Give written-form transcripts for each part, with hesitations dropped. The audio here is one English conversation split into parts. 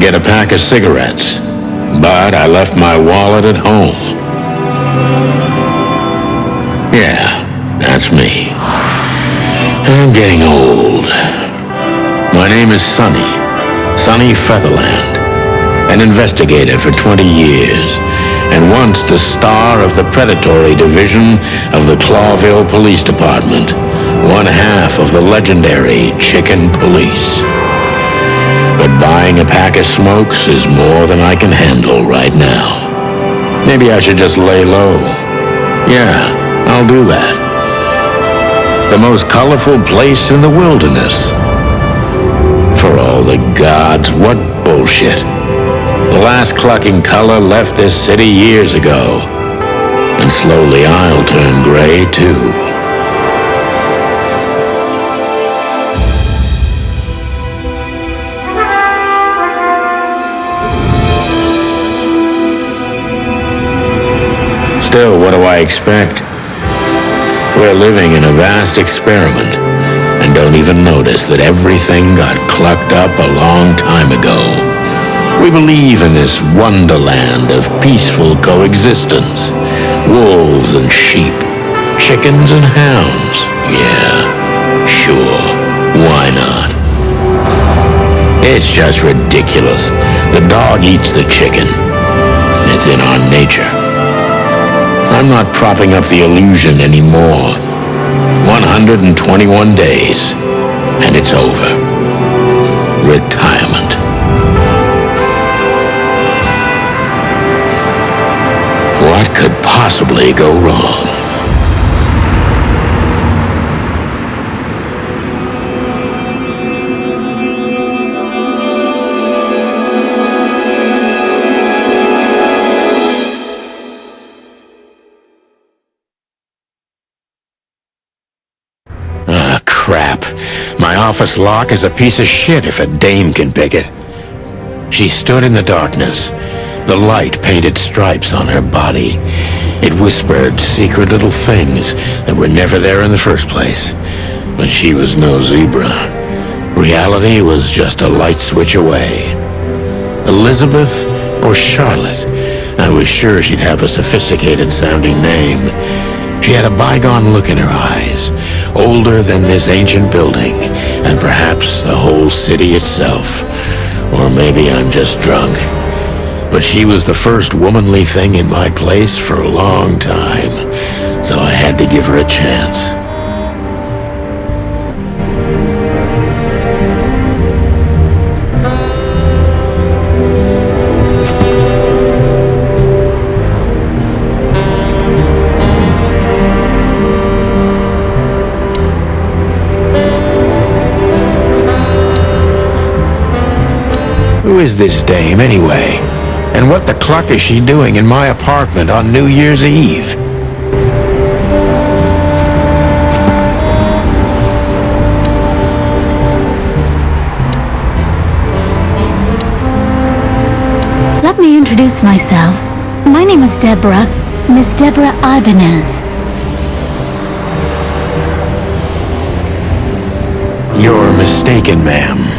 get a pack of cigarettes, but I left my wallet at home. Yeah, that's me. I'm getting old. My name is Sonny Featherland, an investigator for 20 years, and once the star of the predatory division of the Clawville Police Department, one half of the legendary Chicken Police. But buying a pack of smokes is more than I can handle right now. Maybe I should just lay low. Yeah, I'll do that. The most colorful place in the wilderness. For all the gods, what bullshit. The last clucking color left this city years ago. And slowly I'll turn gray too. Still, what do I expect? We're living in a vast experiment, and don't even notice that everything got clucked up a long time ago. We believe in this wonderland of peaceful coexistence. Wolves and sheep, chickens and hounds. Yeah, sure, why not? It's just ridiculous. The dog eats the chicken. It's in our nature. I'm not propping up the illusion anymore. 121 days, and it's over. Retirement. What could possibly go wrong? Crap. My office lock is a piece of shit if a dame can pick it. She stood in the darkness. The light painted stripes on her body. It whispered secret little things that were never there in the first place. But she was no zebra. Reality was just a light switch away. Elizabeth or Charlotte? I was sure she'd have a sophisticated-sounding name. She had a bygone look in her eyes, older than this ancient building, and perhaps the whole city itself. Or maybe I'm just drunk. But she was the first womanly thing in my place for a long time, so I had to give her a chance. Who is this dame, anyway? And what the cluck is she doing in my apartment on New Year's Eve? Let me introduce myself. My name is Deborah, Miss Deborah Ibanez. You're mistaken, ma'am.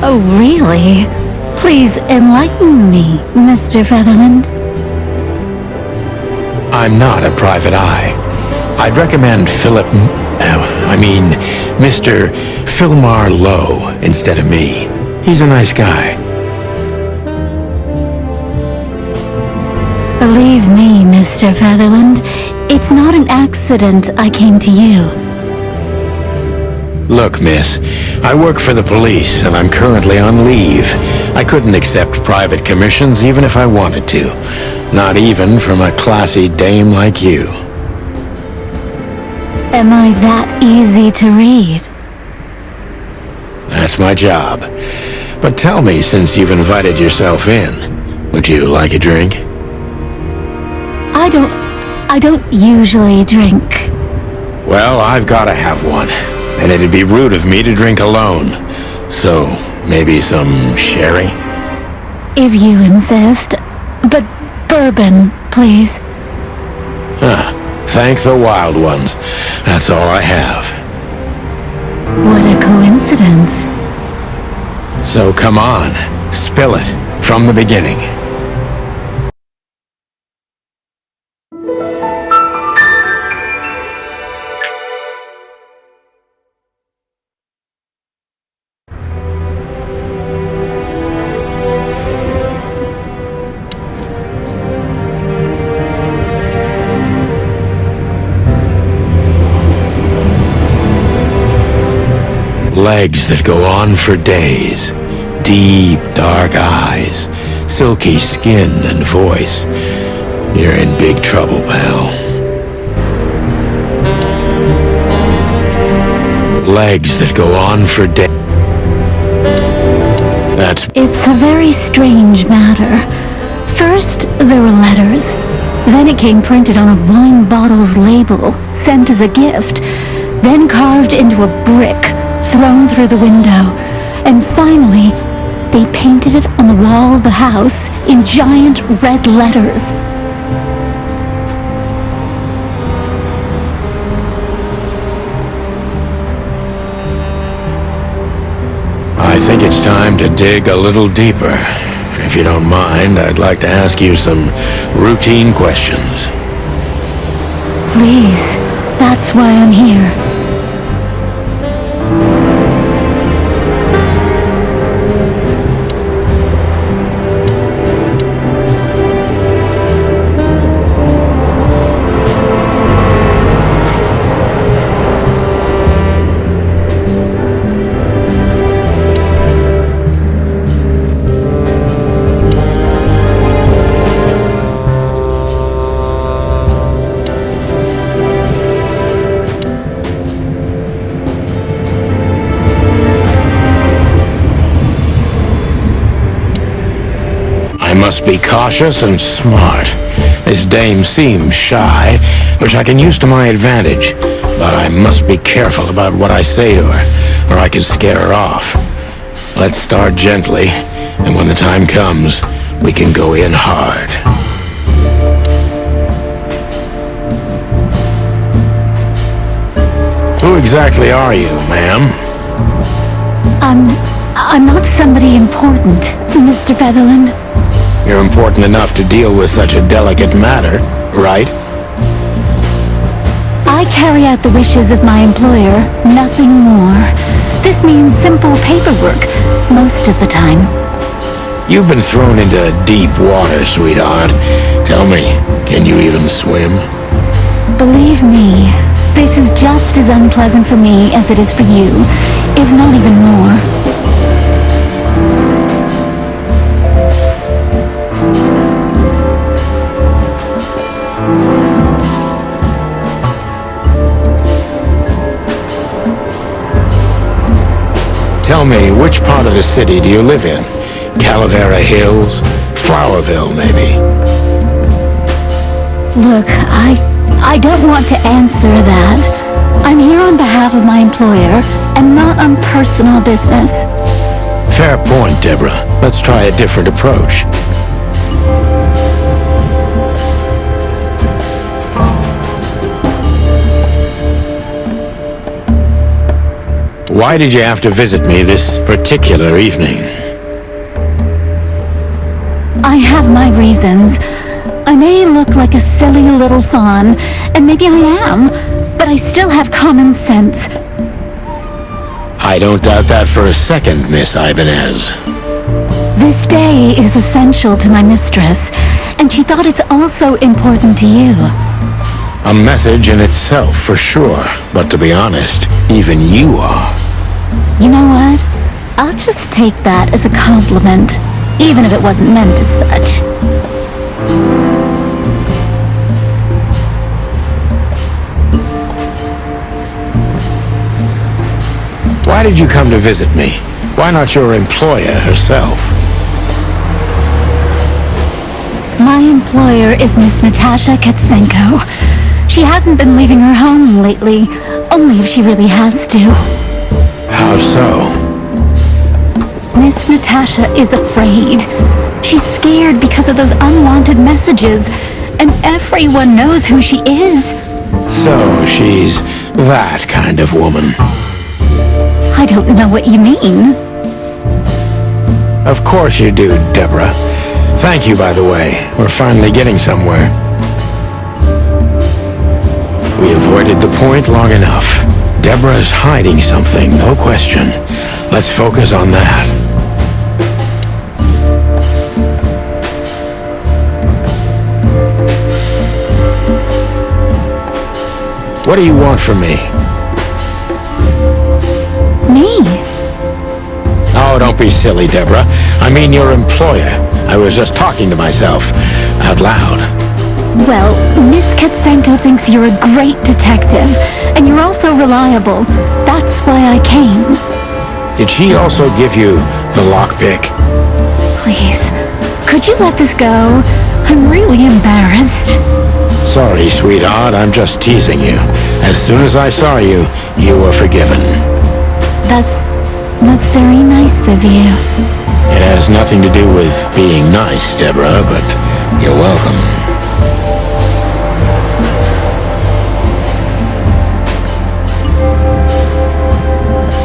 Oh, really? Please enlighten me, Mr. Featherland. I'm not a private eye. I'd recommend Mr. Philmar Lowe instead of me. He's a nice guy. Believe me, Mr. Featherland, it's not an accident I came to you. Look, miss, I work for the police, and I'm currently on leave. I couldn't accept private commissions even if I wanted to. Not even from a classy dame like you. Am I that easy to read? That's my job. But tell me, since you've invited yourself in, would you like a drink? I don't usually drink. Well, I've got to have one. And it'd be rude of me to drink alone. So, maybe some sherry? If you insist. But bourbon, please. Thank the wild ones. That's all I have. What a coincidence. So come on. Spill it from the beginning. Legs that go on for days. Deep, dark eyes. Silky skin and voice. You're in big trouble, pal. Legs that go on for days. It's a very strange matter. First, there were letters. Then it came printed on a wine bottle's label, sent as a gift. Then carved into a brick, thrown through the window. And finally, they painted it on the wall of the house in giant red letters. I think it's time to dig a little deeper. If you don't mind, I'd like to ask you some routine questions. Please, that's why I'm here. I must be cautious and smart. This dame seems shy, which I can use to my advantage. But I must be careful about what I say to her, or I could scare her off. Let's start gently, and when the time comes, we can go in hard. Who exactly are you, ma'am? I'm not somebody important, Mr. Featherland. You're important enough to deal with such a delicate matter, right? I carry out the wishes of my employer, nothing more. This means simple paperwork, most of the time. You've been thrown into deep water, sweetheart. Tell me, can you even swim? Believe me, this is just as unpleasant for me as it is for you, if not even more. Tell me, which part of the city do you live in? Calavera Hills? Flowerville, maybe? Look, I don't want to answer that. I'm here on behalf of my employer, and not on personal business. Fair point, Deborah. Let's try a different approach. Why did you have to visit me this particular evening? I have my reasons. I may look like a silly little fawn, and maybe I am, but I still have common sense. I don't doubt that for a second, Miss Ibanez. This day is essential to my mistress, and she thought it's also important to you. A message in itself, for sure. But to be honest, even you are. You know what? I'll just take that as a compliment, even if it wasn't meant as such. Why did you come to visit me? Why not your employer herself? My employer is Miss Natasha Katsenko. She hasn't been leaving her home lately, only if she really has to. How so? Miss Natasha is afraid. She's scared because of those unwanted messages, and everyone knows who she is. So she's that kind of woman. I don't know what you mean. Of course you do, Deborah. Thank you, by the way. We're finally getting somewhere. We avoided the point long enough. Deborah's hiding something, no question. Let's focus on that. What do you want from me? Me? Oh, don't be silly, Deborah. I mean your employer. I was just talking to myself, out loud. Well, Miss Katsenko thinks you're a great detective, and you're also reliable. That's why I came. Did she also give you the lockpick? Please, could you let this go? I'm really embarrassed. Sorry, sweetheart, I'm just teasing you. As soon as I saw you, you were forgiven. That's very nice of you. It has nothing to do with being nice, Deborah, but you're welcome.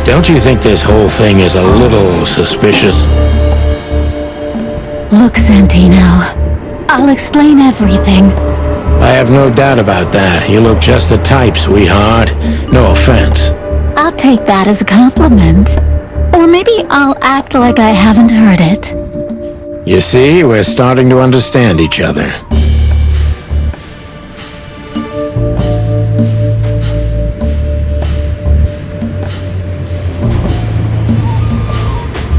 Don't you think this whole thing is a little suspicious? Look, Santino, I'll explain everything. I have no doubt about that. You look just the type, sweetheart. No offense. I'll take that as a compliment. Or maybe I'll act like I haven't heard it. You see, we're starting to understand each other.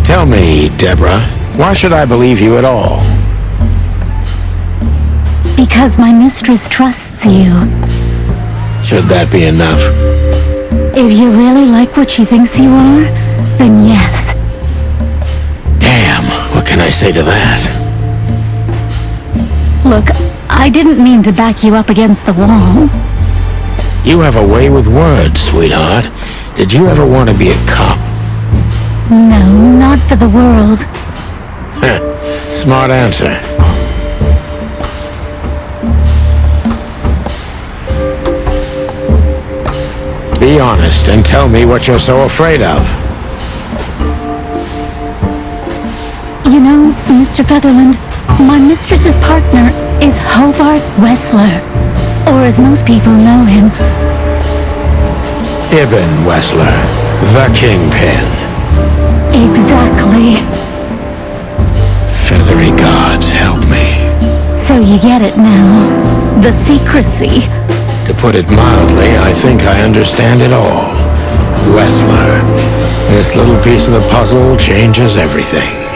Tell me, Deborah, why should I believe you at all? Because my mistress trusts you. Should that be enough? If you really like what she thinks you are, then yes. Damn, what can I say to that? Look, I didn't mean to back you up against the wall. You have a way with words, sweetheart. Did you ever want to be a cop? No, not for the world. Smart answer. Be honest and tell me what you're so afraid of. You know, Mr. Featherland, my mistress's partner is Hobart Wessler. Or as most people know him, Ibn Wessler, the Kingpin. Exactly. Feathery gods, help me. So you get it now. The secrecy. To put it mildly, I think I understand it all. Wessler. This little piece of the puzzle changes everything.